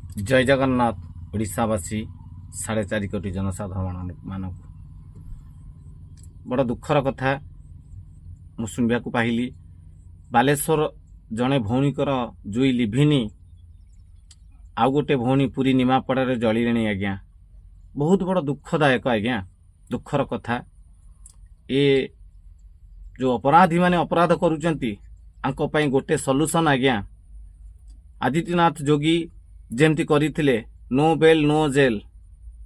जय जगन्नाथ ओडिशावासी 4.5 कोटी जनसाधारण मानक बड़ दुखर कथा मु शुणा पाइली बालेश्वर जड़े भौणीकर जुई लिभिनी आउ गोटे भौणी पूरी निमापड़े जलिले आज्ञा बहुत बड़ दुखदायक आज्ञा दुखर कथा ए जो अपराधी माने अपराध करुचंती आंको पई गोटे सॉल्यूशन आज्ञा आदित्यनाथ जोगी जेमती करथिले नो बेल नो जेल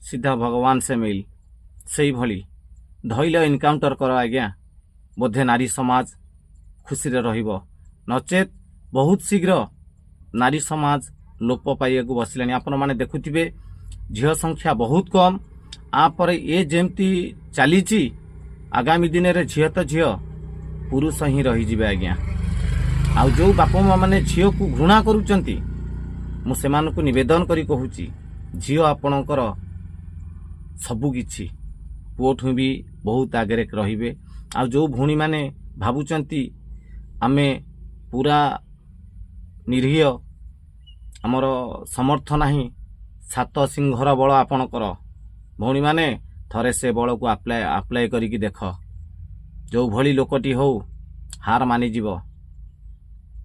सीधा भगवान से मिल से भली धैल इनकाउंटर कर आज्ञा बोधे नारी समाज खुशी रे रहिबो नचेत बहुत शीघ्र नारी समाज लोप पाइया को बसिलानी आपण माने देखुथिबे झियो संख्या बहुत कम आपर ए जेमती चलीची आगामी दिन रे झियो तो झियो पुरुष ही रही जिबे आज्ञा आ जो बापा माँ माने झियो को घृणा करूचंती मु सेमानकु निवेदन करी कहूची झियो आपणकर सबु किछि पुओठु भी बहुत आगे रहिबे आ जो भौणी माने भाबुचंती आमे पूरा निरीह आमर समर्थ नाही सात सिंहर बल आपणकर भौणी माने थरे से बल को अप्लाई करिकी देख जो भली लोकटी हो हार मानि जीवो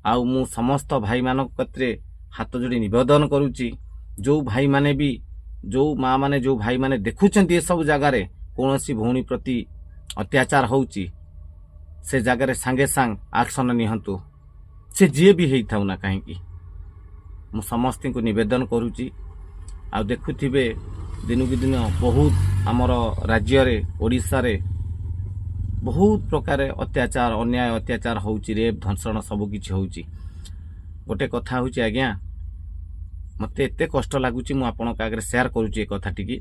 आउ मु समस्त भाई मानक कत्रे हाथ जोड़ी निवेदन करुची जो भाई माने भी जो माँ माने जो भाई माने देखुचंती ए सब जगार कौनसी भौणी प्रति अत्याचार होउची से जगार सांगे सांग एक्शन निहंतु से जी भी हेई थाउ ना कहीं मु समस्त को निवेदन करुची आ देखुथिबे दिनकु दिन बहुत आमर राज्य रे ओडिशा रे बहुत प्रकार अत्याचार अन्याय अत्याचार होउची रेप धर्षण सब किछि होउची गोटे कथा होउची आज्ञा मते एते कष्ट लागुची मु आपन आगे शेयर करूची ए कथाटी की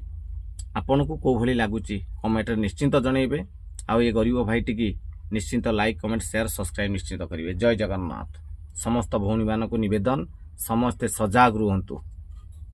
आपन को को भली लागुची कमेंट निश्चिंत जनइबे आ ये गरीब भाईटी की निश्चिंत लाइक कमेंट शेयर सब्सक्राइब निश्चिंत करिवे जय जगन्नाथ समस्त भौणी मानक निवेदन समस्ते सजाग रुहंतु।